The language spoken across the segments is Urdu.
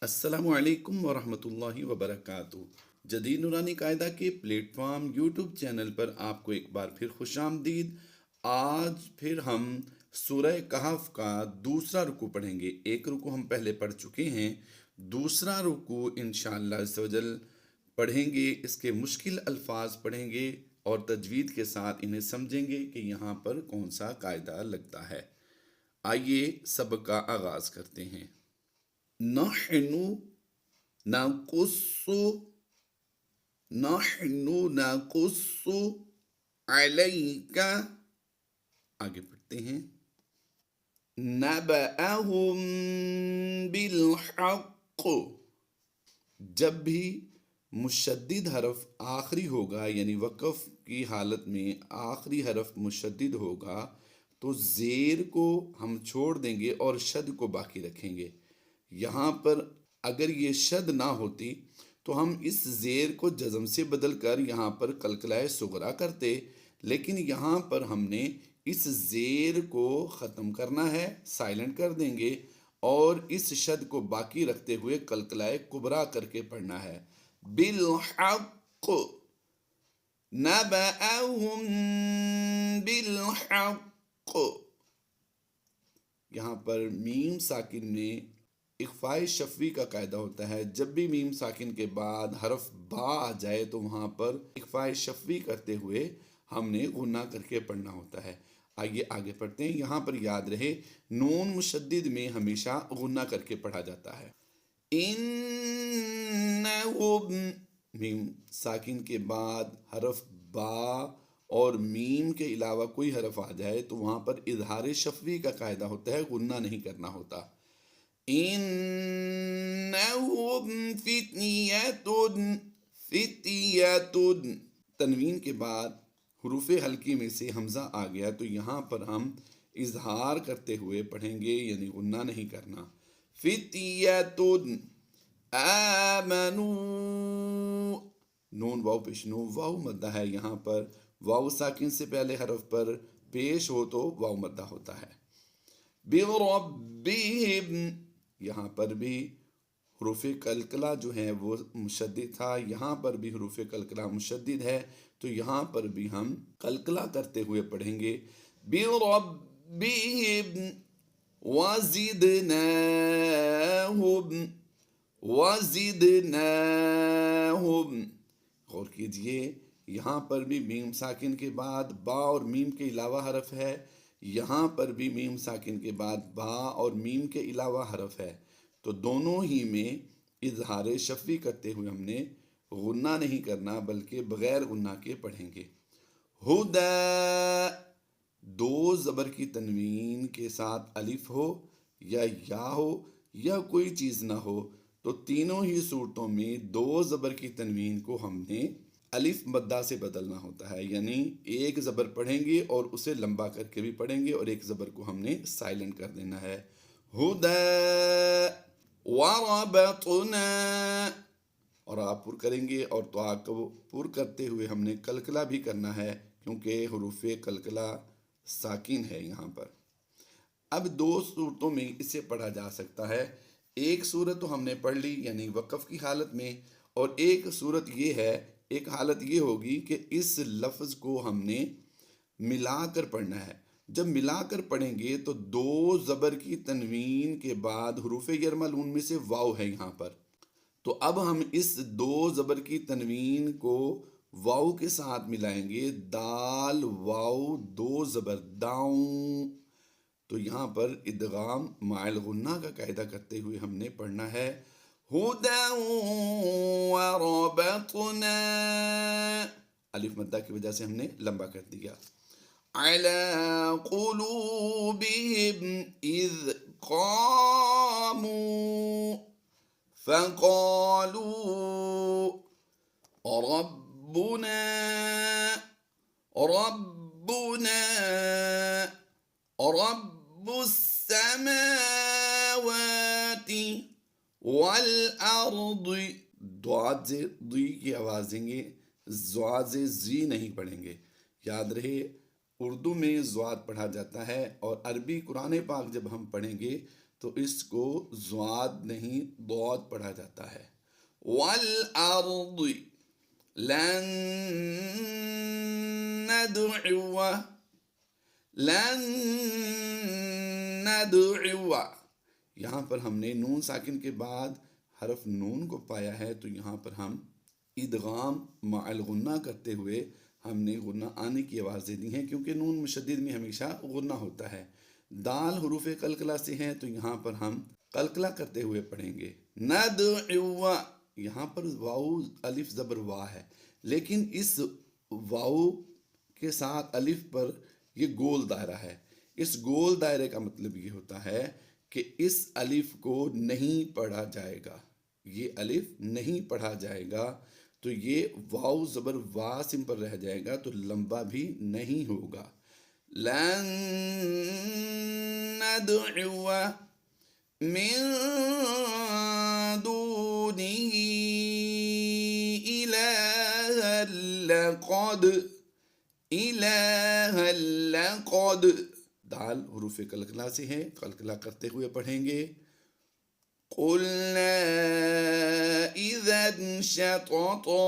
السلام علیکم ورحمۃ اللہ وبرکاتہ۔ جدید نورانی قاعدہ کے پلیٹ فارم یوٹیوب چینل پر آپ کو ایک بار پھر خوش آمدید۔ آج پھر ہم سورہ کہف کا دوسرا رکوع پڑھیں گے۔ ایک رکوع ہم پہلے پڑھ چکے ہیں، دوسرا رکوع انشاءاللہ عز و جل پڑھیں گے۔ اس کے مشکل الفاظ پڑھیں گے اور تجوید کے ساتھ انہیں سمجھیں گے کہ یہاں پر کون سا قاعدہ لگتا ہے۔ آئیے سبق کا آغاز کرتے ہیں۔ نحن نقص نحن نقص علیک، آگے پڑھتے ہیں، نبأہم بالحق۔ جب بھی مشدد حرف آخری ہوگا، یعنی وقف کی حالت میں آخری حرف مشدد ہوگا تو زیر کو ہم چھوڑ دیں گے اور شد کو باقی رکھیں گے۔ یہاں پر اگر یہ شد نہ ہوتی تو ہم اس زیر کو جزم سے بدل کر یہاں پر قلقلہ صغریٰ کرتے، لیکن یہاں پر ہم نے اس زیر کو ختم کرنا ہے، سائلنٹ کر دیں گے اور اس شد کو باقی رکھتے ہوئے قلقلہ کبریٰ کر کے پڑھنا ہے۔ بالحق، نبأہم بالحق۔ یہاں پر میم ساکن میں اخفاء شفوی کا قاعدہ ہوتا ہے۔ جب بھی میم ساکن کے بعد حرف با آ جائے تو وہاں پر اخفاء شفوی کرتے ہوئے ہم نے غنہ کر کے پڑھنا ہوتا ہے۔ آئیے آگے پڑھتے ہیں۔ یہاں پر یاد رہے نون مشدد میں ہمیشہ غنہ کر کے پڑھا جاتا ہے۔ انہم، میم ساکن کے بعد حرف با اور میم کے علاوہ کوئی حرف آ جائے تو وہاں پر اظہار شفوی کا قاعدہ ہوتا ہے، غنہ نہیں کرنا ہوتا۔ انہم فتیۃ، فتیۃ، تنوین کے بعد حروف حلقی میں سے حمزہ آ گیا تو یہاں پر ہم اظہار کرتے ہوئے پڑھیں گے، یعنی غنہ نہیں کرنا۔ فتیۃ آمنوا، نون واو پیش نو واو مدہ ہے، یہاں پر واو ساکن سے پہلے حرف پر پیش ہو تو واو مدہ ہوتا ہے۔ بربہم، یہاں پر بھی حروف قلقلہ جو ہیں وہ مشدد تھا، یہاں پر بھی حروف قلقلہ مشدد ہے تو یہاں پر بھی ہم قلقلہ کرتے ہوئے پڑھیں گے۔ بربہم وزدناہم، وزدناہم۔ غور کیجئے یہاں پر بھی میم ساکن کے بعد با اور میم کے علاوہ حرف ہے، یہاں پر بھی میم ساکن کے بعد با اور میم کے علاوہ حرف ہے، تو دونوں ہی میں اظہار شفوی کرتے ہوئے ہم نے غنہ نہیں کرنا بلکہ بغیر غنہ کے پڑھیں گے۔ ہدی، دو زبر کی تنوین کے ساتھ الف ہو یا ہو یا کوئی چیز نہ ہو تو تینوں ہی صورتوں میں دو زبر کی تنوین کو ہم نے الف مدہ سے بدلنا ہوتا ہے، یعنی ایک زبر پڑھیں گے اور اسے لمبا کر کے بھی پڑھیں گے اور ایک زبر کو ہم نے سائلنٹ کر دینا ہے۔ ہدی وربطنا، اور آپ پر کریں گے اور تو آپ کو پر کرتے ہوئے ہم نے قلقلہ بھی کرنا ہے کیونکہ حروف قلقلہ ساکن ہے یہاں پر۔ اب دو صورتوں میں اسے پڑھا جا سکتا ہے۔ ایک صورت تو ہم نے پڑھ لی یعنی وقف کی حالت میں، اور ایک صورت یہ ہے، ایک حالت یہ ہوگی کہ اس لفظ کو ہم نے ملا کر پڑھنا ہے۔ جب ملا کر پڑھیں گے تو دو زبر کی تنوین کے بعد حروف یرملون میں سے واو ہے یہاں پر، تو اب ہم اس دو زبر کی تنوین کو واو کے ساتھ ملائیں گے، دال واو دو زبر داؤں، تو یہاں پر ادغام مع الغنہ کا قاعدہ کرتے ہوئے ہم نے پڑھنا ہے۔ ہدی وربطنا، الف مدہ کی وجہ سے ہم نے لمبا کر دیا۔ علی قلوبہم اذ قاموا فقالوا ربنا ربنا رب السماوات والارض، دعات سے دی کی آواز دیں گے، زواد سے زی نہیں پڑھیں گے۔ یاد رہے اردو میں زواد پڑھا جاتا ہے اور عربی قرآن پاک جب ہم پڑھیں گے تو اس کو ضاد نہیں ضاد پڑھا جاتا ہے. والارض لن ندعو لن ندعو. یہاں پر ہم نے نون ساکن کے بعد حرف نون کو پایا ہے، تو یہاں پر ہم ادغام مع الغنہ کرتے ہوئے ہم نے غنہ آنے کی آوازیں دی ہیں، کیونکہ نون مشدد میں ہمیشہ غنہ ہوتا ہے. دال حروف قلقلہ سے ہیں، تو یہاں پر ہم قلقلہ کرتے ہوئے پڑھیں گے. ندعو، یہاں پر واو الف زبر وا ہے، لیکن اس واو کے ساتھ الف پر یہ گول دائرہ ہے. اس گول دائرے کا مطلب یہ ہوتا ہے کہ اس الف کو نہیں پڑھا جائے گا، یہ الف نہیں پڑھا جائے گا، تو یہ واو زبر وا سم پر رہ جائے گا، تو لمبا بھی نہیں ہوگا. لن ندعو من دونه إلها لقد. دال حروف قلقلہ سے ہے، قلقلہ کرتے ہوئے پڑھیں گے. قلنا إذا شططا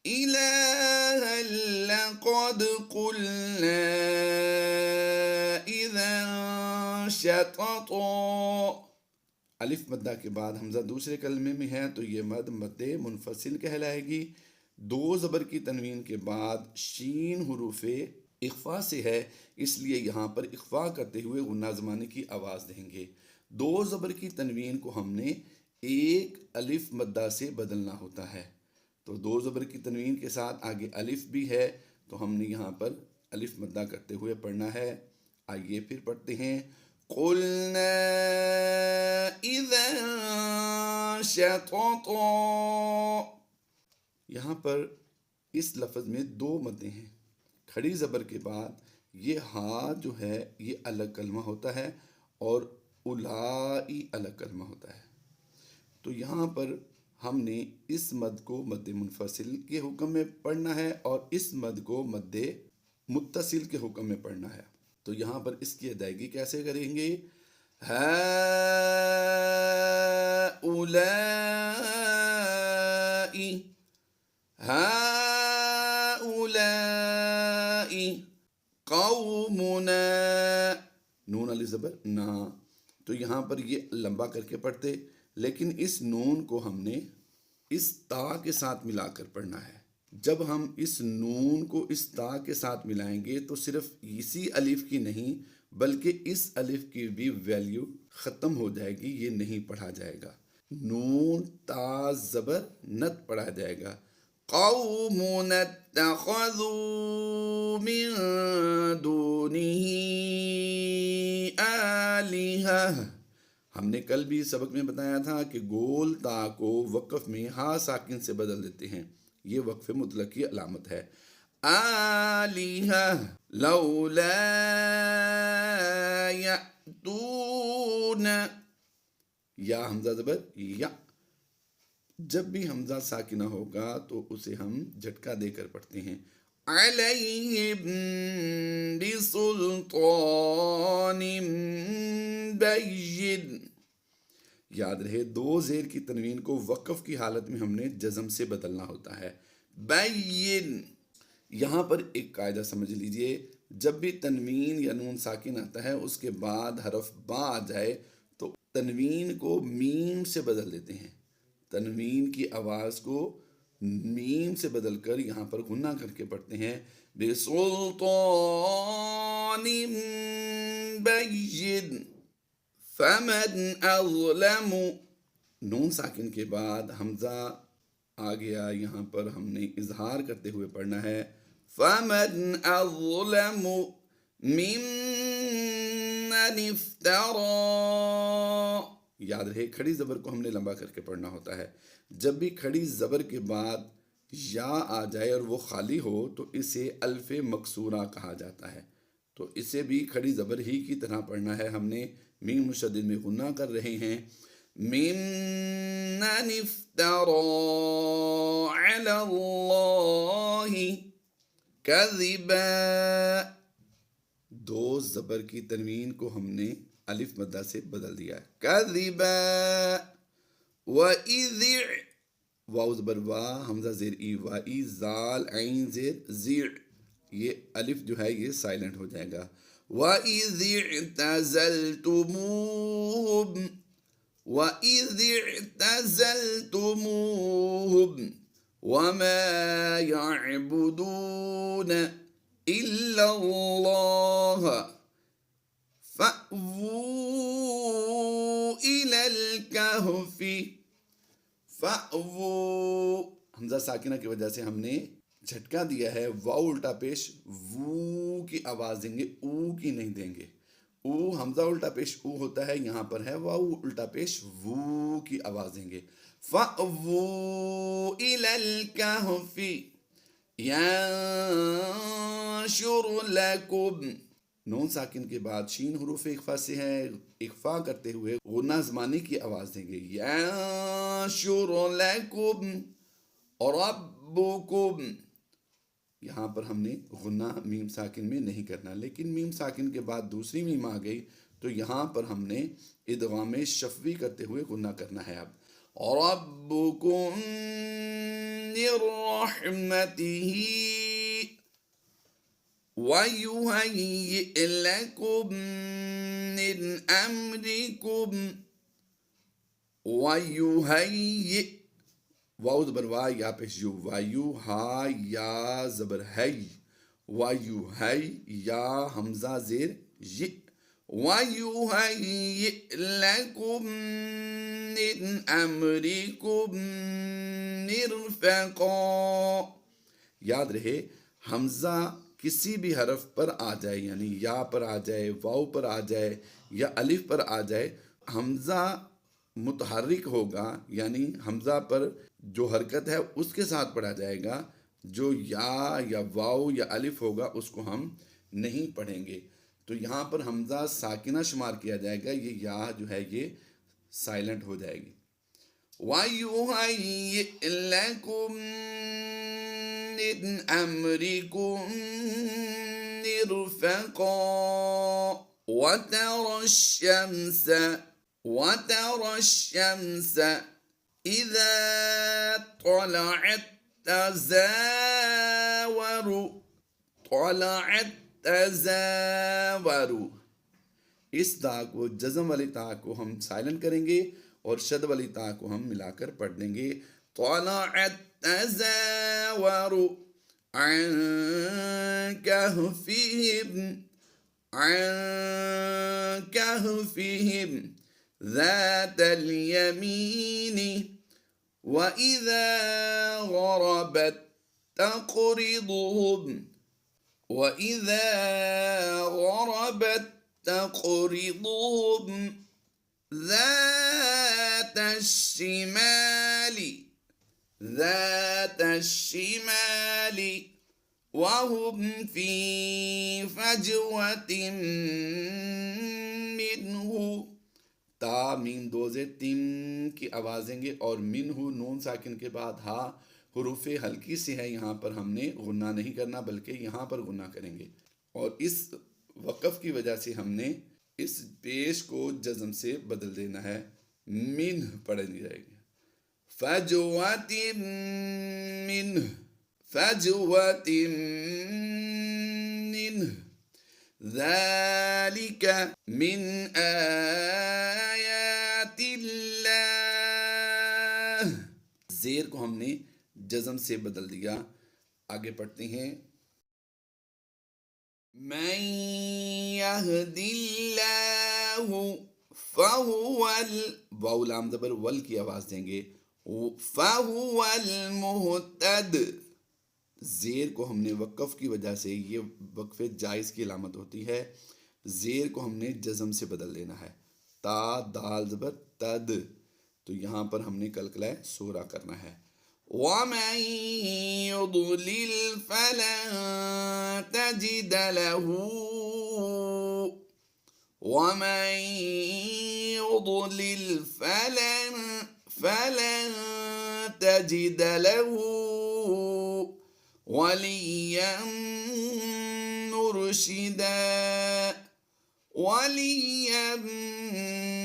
إلها لقد قلنا إذا شططا. الف مدہ کے بعد حمزہ دوسرے کلمے میں ہے، تو یہ مد مد منفصل کہلائے گی. دو زبر کی تنوین کے بعد شین حروف اخفا سے ہے، اس لیے یہاں پر اخفا کرتے ہوئے غنہ زمانے کی آواز دیں گے. دو زبر کی تنوین کو ہم نے ایک الف مدہ سے بدلنا ہوتا ہے، تو دو زبر کی تنوین کے ساتھ آگے الف بھی ہے، تو ہم نے یہاں پر الف مدہ کرتے ہوئے پڑھنا ہے. آئیے پھر پڑھتے ہیں. قلنا اذا شططا. یہاں پر اس لفظ میں دو مدیں ہیں. کھڑی زبر کے بعد یہ ہا جو ہے یہ الگ کلمہ ہوتا ہے، اور الائی الگ کلمہ ہوتا ہے. تو یہاں پر ہم نے اس مد کو مد منفصل کے حکم میں پڑھنا ہے، اور اس مد کو مد متصل کے حکم میں پڑھنا ہے. تو یہاں پر اس کی ادائیگی کیسے کریں گے؟ ہؤلاء قومنا. نون علی زبر نا، تو یہاں پر یہ لمبا کر کے پڑھتے، لیکن اس نون کو ہم نے اس تا کے ساتھ ملا کر پڑھنا ہے. جب ہم اس نون کو اس تا کے ساتھ ملائیں گے تو صرف اسی الف کی نہیں بلکہ اس الف کی بھی ویلیو ختم ہو جائے گی، یہ نہیں پڑھا جائے گا. نون تا زبر نت پڑھا جائے گا. قوم اتخذوا من دونه آلہہ. ہم نے کل بھی سبق میں بتایا تھا کہ گول تا کو وقف میں ہا ساکن سے بدل دیتے ہیں، یہ وقف مطلق کی علامت ہے. آلہہ لولا یأتون. یا حمزہ زبر یا، جب بھی حمزہ ساکنہ ہوگا تو اسے ہم جھٹکا دے کر پڑھتے ہیں. علیہم بسلطان بین. یاد رہے دو زیر کی تنوین کو وقف کی حالت میں ہم نے جزم سے بدلنا ہوتا ہے. بین. یہاں پر ایک قاعدہ سمجھ لیجئے، جب بھی تنوین یا نون ساکن آتا ہے اس کے بعد حرف با آ جائے تو تنوین کو میم سے بدل دیتے ہیں. تنوین کی آواز کو میم سے بدل کر یہاں پر غنہ کر کے پڑھتے ہیں. بسلطان بین فمن اظلم. نون ساکن کے بعد حمزہ آ گیا، یہاں پر ہم نے اظہار کرتے ہوئے پڑھنا ہے. فمن اظلم ممن افترا. یاد رہے کھڑی زبر کو ہم نے لمبا کر کے پڑھنا ہوتا ہے. جب بھی کھڑی زبر کے بعد یا آ جائے اور وہ خالی ہو تو اسے الف مکسورہ کہا جاتا ہے، تو اسے بھی کھڑی زبر ہی کی طرح پڑھنا ہے. ہم نے میم مشدد میں غنہ کر رہے ہیں. ممن افترا علی اللہ کذبا. دو زبر کی تنوین کو ہم نے الف مدہ سے بدل دیا ہے. کذبا وَإِذِ واو زبر وا حمزہ زیر ای وا ای زال عین زیر زیر، یہ الف جو ہے یہ سائلنٹ ہو جائے گا. وَإِذِ اعْتَزَلْتُمُوهُمْ وَإِذِ اعْتَزَلْتُمُوهُمْ وَمَا يَعْبُدُونَ إِلَّا اللَّهَ فَأْوُوا إِلَى الْكَهْفِ. فَأْوُوا حمزہ ساکنہ کی وجہ سے ہم نے جھٹکا دیا ہے. واو الٹا پیش وو کی آواز دیں گے، او کی نہیں دیں گے. او حمزہ الٹا پیش او ہوتا ہے، یہاں پر ہے واو الٹا پیش وو کی آواز دیں گے. فَأْوُوا إِلَى الْكَهْفِ يَنشُرْ لَكُمْ. نون ساکن کے بعد شین حروف اخفا سے ہے، اخفا کرتے ہوئے غنہ زمانی کی آواز دیں گے. يَنشُرْ لَكُمْ رَبُّكُمْ. یہاں پر ہم نے غنہ میم ساکن میں نہیں کرنا، لیکن میم ساکن کے بعد دوسری میم آ گئی تو یہاں پر ہم نے ادغام شفوی کرتے ہوئے غنہ کرنا ہے. اب رَبُّكُمْ مِنْ رَحْمَتِهِ وَيُهَيِّئْ لَكُمْ مِنْ أَمْرِكُمْ وَيُهَيِّئْ واو زبر وا یا پیش یو وایو ہا یا زبر ہے وایو ہے یا حمزہ زیر ی وَيُهَيِّئْ لَكُمْ مِنْ أَمْرِكُمْ مِرْفَقًا. یاد رہے حمزہ کسی بھی حرف پر آ جائے، یعنی یا پر آ جائے، واو پر آ جائے یا الف پر آ جائے، حمزہ متحرک ہوگا، یعنی حمزہ پر جو حرکت ہے اس کے ساتھ پڑھا جائے گا. جو یا واو یا الف ہوگا اس کو ہم نہیں پڑھیں گے. تو یہاں پر حمزہ ساکنہ شمار کیا جائے گا، یہ یا جو ہے یہ سائلنٹ ہو جائے گی. وَيُهَيِّئْ لَكُمْ مِنْ أَمْرِكُمْ مِرْفَقًا وَتَرَى الشَّمْسَ إِذَا طَلَعَتْ تَزَاوَرُ. اس تا کو جزم والی تا کو ہم سائلنٹ کریں گے اور شد والی تا کو ہم ملا کر پڑھ دیں گے. طَلَعَتْ تَزَاوَرُ عَنْ كَهْفِهِمْ ذَاتَ الْيَمِينِ وَإِذَا غَرَبَتْ تَقْرِضُهُمْ ذَاتَ الشِّمَالِ وَهُمْ فِي فَجْوَةٍ مِّنْهُ. تا میم دو زیر تم کی آواز دیں گے اور منہ نون ساکن کے بعد ہا حروف ہلکی سی ہے، یہاں پر ہم نے غنہ نہیں کرنا بلکہ یہاں پر غنہ کریں گے. اور اس وقف کی وجہ سے ہم نے اس پیش کو جزم سے بدل دینا ہے، منہ پڑھ نہیں جائے گی. فَجْوَةٍ مِّنْهُ ذَلِكَ مِنْ آیَاتِ اللَّهِ. زیر کو ہم نے جزم سے بدل دیا. آگے پڑھتے ہیں. مَن يَهْدِ اللَّهُ فَهُوَ واو لام زبر ول کی آواز دیں گے. فَهُوَ الْمُهْتَدِ. زیر کو ہم نے وقف کی وجہ سے، یہ وقف جائز کی علامت ہوتی ہے، زیر کو ہم نے جزم سے بدل دینا ہے. تا دال زبر تد، تو یہاں پر ہم نے قلقلہ سورہ کرنا ہے. وَمَن يُضْلِلْ فَلَن تَجِدَ لَهُ وَلِيًّا مُرْشِدًا وليا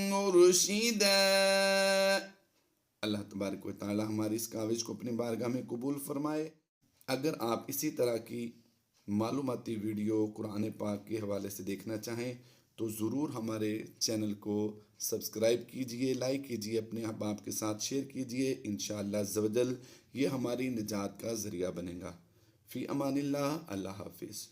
مرشدا۔ اللہ تبارک و تعالی ہماری اس کاوش کو اپنی بارگاہ میں قبول فرمائے۔ اگر آپ اسی طرح کی معلوماتی ویڈیو قرآن پاک کے حوالے سے دیکھنا چاہیں تو ضرور ہمارے چینل کو سبسکرائب کیجئے، لائک کیجئے، اپنے احباب کے ساتھ شیئر کیجئے۔ انشاءاللہ عز و جل یہ ہماری نجات کا ذریعہ بنے گا۔ فی امان اللہ، اللہ حافظ۔